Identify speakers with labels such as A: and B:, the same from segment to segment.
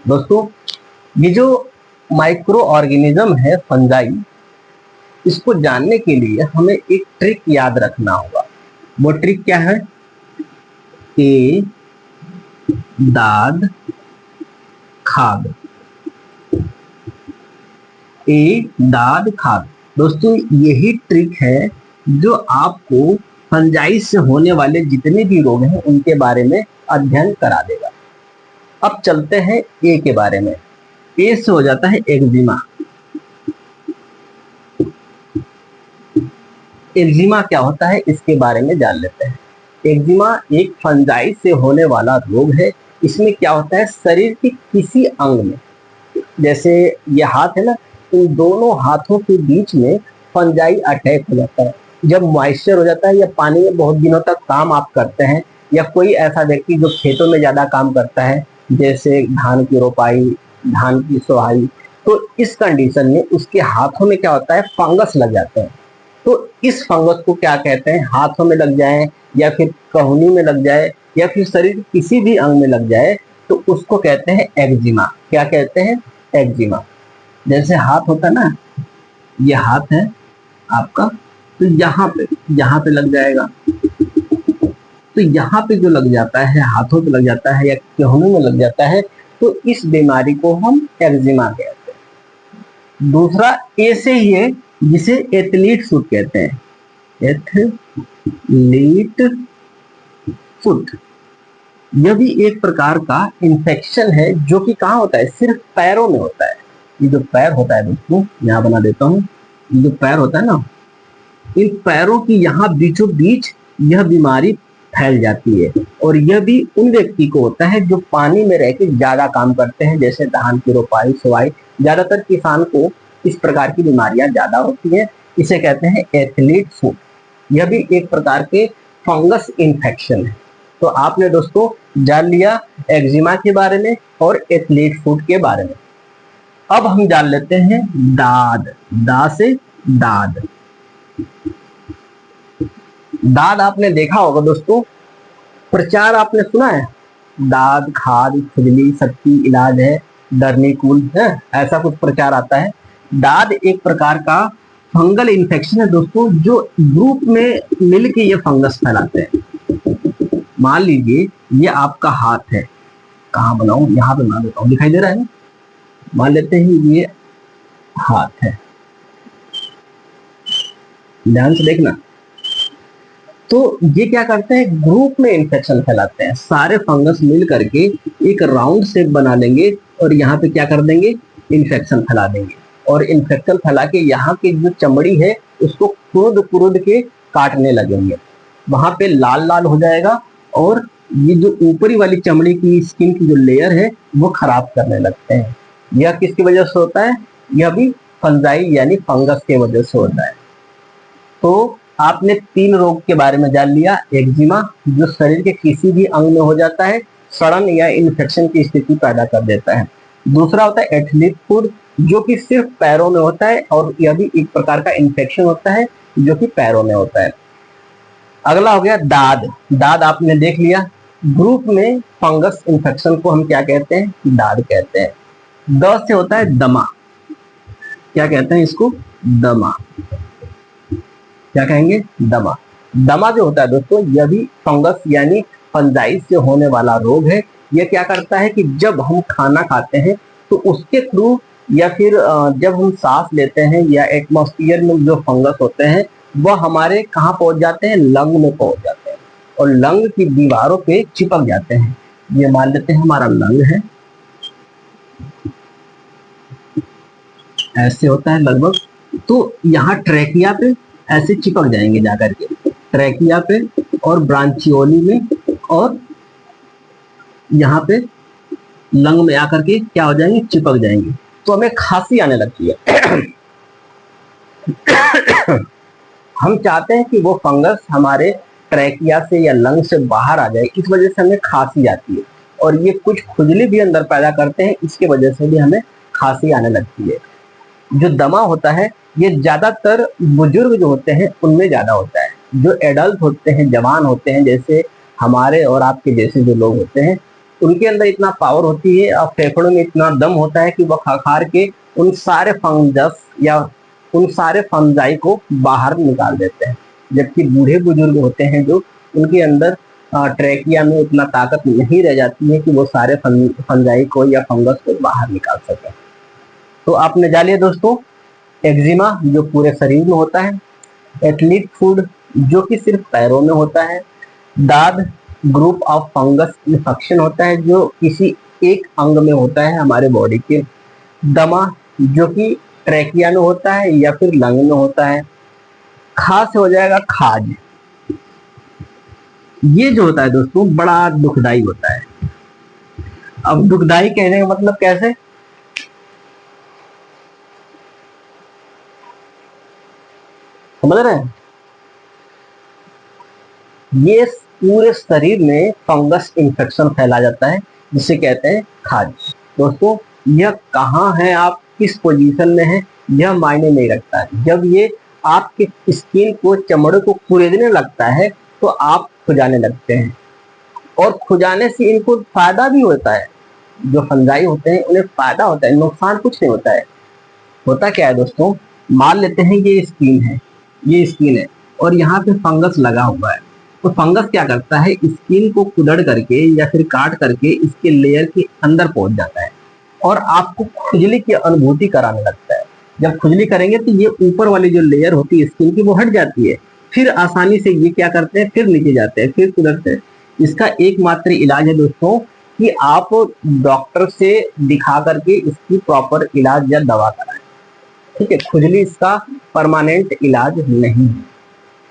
A: दोस्तों, ये जो माइक्रो ऑर्गेनिज्म है फंजाई, इसको जानने के लिए हमें एक ट्रिक याद रखना होगा। वो ट्रिक क्या है? ए दाद खाद, ए दाद खाद। दोस्तों, यही ट्रिक है जो आपको फंजाई से होने वाले जितने भी रोग हैं उनके बारे में अध्ययन करा देगा। अब चलते हैं ए के बारे में। ए से हो जाता है एक्जिमा। एक्जिमा क्या होता है इसके बारे में जान लेते हैं। एक्जिमा एक फंजाई से होने वाला रोग है। इसमें क्या होता है, शरीर के किसी अंग में, जैसे ये हाथ है ना, इन दोनों हाथों के बीच में फंजाई अटैक हो जाता है। जब मॉइस्चर हो जाता है या पानी में बहुत दिनों तक काम आप करते हैं, या कोई ऐसा व्यक्ति जो खेतों में ज्यादा काम करता है, जैसे धान की रोपाई, धान की सोहाई, तो इस कंडीशन में उसके हाथों में क्या होता है, फंगस लग जाते हैं। तो इस फंगस को क्या कहते हैं, हाथों में लग जाए या फिर कहुनी में लग जाए या फिर शरीर किसी भी अंग में लग जाए, तो उसको कहते हैं एक्जिमा। क्या कहते हैं? एक्जिमा। जैसे हाथ होता है ना, ये हाथ है आपका, तो यहाँ पे लग जाएगा। तो यहाँ पे जो लग जाता है, हाथों पे लग जाता है या कहुनी में लग जाता है, तो इस बीमारी को हम एक्जिमा कहते हैं। दूसरा ए से ही है, जिसे एथलीट फुट कहते हैं। एथलीट फुट, यह भी एक प्रकार का इन्फेक्शन है जो कि कहाँ होता है, सिर्फ पैरों में होता है। ये जो पैर होता है दोस्तों, यहाँ बना देता हूँ, ये जो पैर होता है ना, इन पैरों की यहाँ बीचों बीच यह बीमारी फैल जाती है। और यह भी उन व्यक्ति को होता है जो पानी में रह के ज्यादा काम करते हैं, जैसे धान की रोपाई, सोवाई। ज्यादातर किसान को इस प्रकार की बीमारियां ज्यादा होती है। इसे कहते हैं एथलीट फुट। यह भी एक प्रकार के फंगस इन्फेक्शन है। तो आपने दोस्तों जान लिया एक्जिमा के बारे में और एथलीट फुट के बारे में। अब हम जान लेते हैं दाद। दा से दाद। दाद आपने देखा होगा दोस्तों, प्रचार आपने सुना है, दाद खाद खुजली सबकी इलाज है, डरनी कूल है, ऐसा कुछ प्रचार आता है। दाद एक प्रकार का फंगल इन्फेक्शन है दोस्तों, जो ग्रुप में मिलके ये फंगस फैलाते हैं। मान लीजिए ये आपका हाथ है, कहाँ बनाऊं, यहाँ पे बना देता हूँ, दिखाई दे रहा है ना। मान लेते हैं ये हाथ है, ध्यान से देखना। तो ये क्या करते हैं, ग्रुप में इन्फेक्शन फैलाते हैं। सारे फंगस मिल करके एक राउंड शेप बना लेंगे और यहाँ पे क्या कर देंगे, इन्फेक्शन फैला देंगे। और इन्फेक्शन फैला के यहाँ की जो चमड़ी है उसको कुरुद कुरुद के काटने लगेंगे। वहां पे लाल लाल हो जाएगा और ये जो ऊपरी वाली चमड़ी की स्किन की जो लेयर है वो खराब करने लगते हैं। यह किसकी वजह से होता है? यह भी फंजाई यानी फंगस के वजह से होता है। तो आपने 3 रोग के बारे में जान लिया। एक्जिमा जो शरीर के किसी भी अंग में हो जाता है, सड़न या इन्फेक्शन की स्थिति पैदा कर देता है। दूसरा होता है एथलीट फुट, जो कि सिर्फ पैरों में होता है और यह भी एक प्रकार का इन्फेक्शन होता है जो कि पैरों में होता है। अगला हो गया दाद। दाद आपने देख लिया, ग्रुप में फंगस इन्फेक्शन को हम क्या कहते हैं, दाद कहते हैं। द से होता है दमा। क्या कहते हैं इसको? दमा। क्या कहेंगे? दमा। दमा जो होता है दोस्तों, यह भी फंगस यानी फंजाई से होने वाला रोग है। यह क्या करता है कि जब हम खाना खाते हैं तो उसके थ्रू या फिर जब हम सांस लेते हैं या एटमॉस्फेयर में जो फंगस होते हैं वह हमारे कहाँ पहुंच जाते हैं, लंग में पहुंच जाते हैं और लंग की दीवारों पे चिपक जाते हैं। ये मान लेते हैं हमारा लंग है, ऐसे होता है लगभग। तो यहाँ ट्रैकिया पे ऐसे चिपक जाएंगे जाकर के, ट्रैकिया पे और ब्रांचियोली में, और यहाँ पे लंग में आकर के क्या हो जाएंगे, चिपक जाएंगे। तो हमें खांसी आने लगती है। हम चाहते हैं कि वो फंगस हमारे ट्रैकिया से या लंग से बाहर आ जाए, इस वजह से हमें खांसी आती है। और ये कुछ खुजली भी अंदर पैदा करते हैं, इसके वजह से भी हमें खांसी आने लगती है। जो दमा होता है ये ज्यादातर बुजुर्ग जो होते हैं उनमें ज्यादा होता है। जो एडल्ट होते हैं, जवान होते हैं, जैसे हमारे और आपके जैसे जो लोग होते हैं, उनके अंदर इतना पावर होती है और फेफड़ों में इतना दम होता है कि वह खखार के उन सारे फंगस या उन सारे फंजाई को बाहर निकाल देते हैं। जबकि बूढ़े बुजुर्ग होते हैं जो, उनके अंदर ट्रैकिया में उतना ताकत नहीं रह जाती है कि वो सारे फंजाई को या फंगस को बाहर निकाल सके। तो आपने जान लिया दोस्तों, एक्जिमा जो पूरे शरीर में होता है, एथलीट फुट जो कि सिर्फ पैरों में होता है, दाद ग्रुप ऑफ फंगस इन्फेक्शन होता है जो किसी एक अंग में होता है हमारे बॉडी के, दमा जो कि ट्रैकिया में होता है या फिर लंग में होता है, खास हो जाएगा खाज। ये जो होता है दोस्तों बड़ा दुखदाई होता है। अब दुखदाई कहने का मतलब कैसे, समझ रहे हैं? ये पूरे शरीर में फंगस इन्फेक्शन फैला जाता है जिसे कहते हैं खाज। दोस्तों यह कहाँ है, आप किस पोजीशन में है, यह मायने नहीं रखता है। जब ये आपके स्किन को, चमड़े को कुरेदने लगता है तो आप खुजाने लगते हैं, और खुजाने से इनको फायदा भी होता है। जो फंजाई होते हैं उन्हें फायदा होता है, नुकसान कुछ नहीं होता है। होता क्या है दोस्तों, मान लेते हैं ये स्किन है, ये स्किन है और यहाँ पे फंगस लगा हुआ है। तो फंगस क्या करता है, स्किन को कुदड़ करके या फिर काट करके इसके लेयर के अंदर पहुंच जाता है और आपको खुजली की अनुभूति कराने लगता है। जब खुजली करेंगे तो ये ऊपर वाली जो लेयर होती है स्किन की वो हट जाती है, फिर आसानी से ये क्या करते हैं, फिर नीचे जाते हैं, फिर कुदरते हैं। इसका एकमात्र इलाज है दोस्तों कि आप डॉक्टर से दिखा करके इसकी प्रॉपर इलाज या दवा कराएं। ठीक है, खुजली इसका परमानेंट इलाज नहीं है।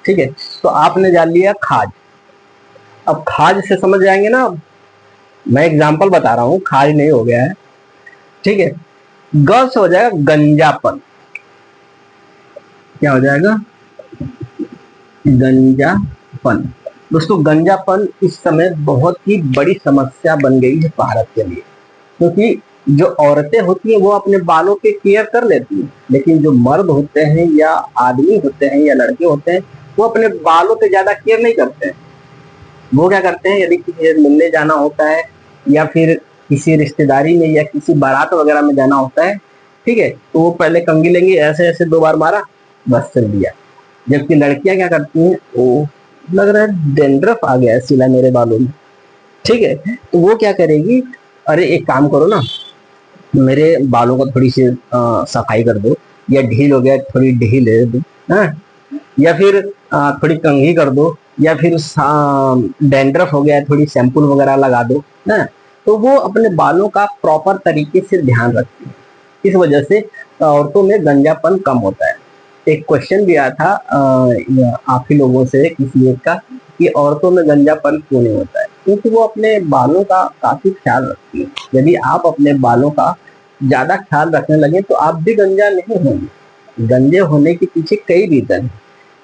A: ठीक है, तो आपने जान लिया खाज। अब खाज से समझ जाएंगे ना, मैं एग्जांपल बता रहा हूँ, खाज नहीं हो गया है। ठीक है, ग से हो जाएगा गंजापन। क्या हो जाएगा, गंजापन। दोस्तों गंजापन इस समय बहुत ही बड़ी समस्या बन गई है भारत के लिए, क्योंकि जो औरतें होती हैं वो अपने बालों के केयर कर लेती हैं, लेकिन जो मर्द होते हैं या आदमी होते हैं या लड़के होते हैं वो अपने बालों पे ज्यादा केयर नहीं करते हैं। वो क्या करते हैं, यदि किसी से मिलने जाना होता है या फिर किसी रिश्तेदारी में या किसी बारात वगैरह में जाना होता है, ठीक है, तो वो पहले कंघी लेंगे, ऐसे ऐसे 2 बार मारा, बस सिल दिया। जबकि लड़कियां क्या करती हैं, ओ लग रहा है डेंड्रफ आ गया है सिला मेरे बालों में, ठीक है, तो वो क्या करेगी, अरे एक काम करो ना, मेरे बालों को थोड़ी सी सफाई कर दो, या ढील हो गया थोड़ी ढील दे दो, हाँ, या फिर थोड़ी कंघी कर दो, या फिर डैंड्रफ हो गया थोड़ी शैम्पू वगैरह लगा दो ना। तो वो अपने बालों का प्रॉपर तरीके से ध्यान रखती है। इस वजह से औरतों में गंजापन कम होता है। एक क्वेश्चन भी आया था आप ही लोगों से किसी एक का, कि औरतों में गंजापन क्यों नहीं होता है, क्योंकि वो अपने बालों का काफी ख्याल रखती है। यदि आप अपने बालों का ज्यादा ख्याल रखने लगे तो आप भी गंजा नहीं होंगे। गंजे होने के पीछे कई रीजन है।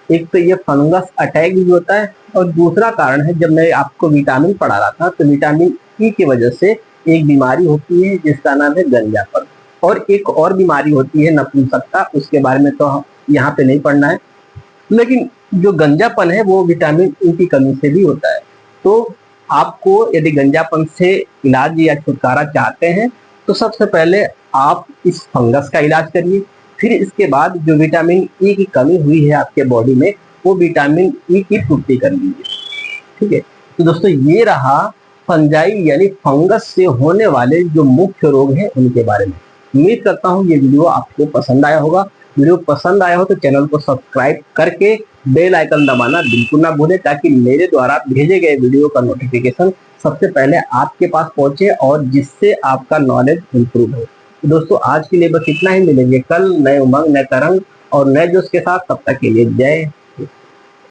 A: एक तो ये फंगस अटैक भी होता है, और दूसरा कारण है, जब मैं आपको विटामिन पढ़ा रहा था तो विटामिन ई की वजह से एक बीमारी होती है जिसका नाम है गंजापन, और एक और बीमारी होती है नपुंसकता, उसके बारे में तो यहाँ पे नहीं पढ़ना है। लेकिन जो गंजापन है वो विटामिन ई की कमी से भी होता है। तो आपको यदि गंजापन से इलाज या छुटकारा चाहते हैं तो सबसे पहले आप इस फंगस का इलाज करिए, फिर इसके बाद जो विटामिन ई की कमी हुई है आपके बॉडी में वो विटामिन ई की पूर्ति कर लीजिए। ठीक है, तो दोस्तों ये रहा फंजाई यानी फंगस से होने वाले जो मुख्य रोग हैं उनके बारे में। उम्मीद करता हूँ ये वीडियो आपको पसंद आया होगा। वीडियो पसंद आया हो तो चैनल को सब्सक्राइब करके बेल आइकन दबाना बिल्कुल ना भूलें, ताकि मेरे द्वारा भेजे गए वीडियो का नोटिफिकेशन सबसे पहले आपके पास पहुंचे और जिससे आपका नॉलेज इंप्रूव हो। तो दोस्तों आज के लिए बस इतना ही, मिलेंगे कल नए उमंग, नए तरंग और नए जोश के साथ। तब तक के लिए जय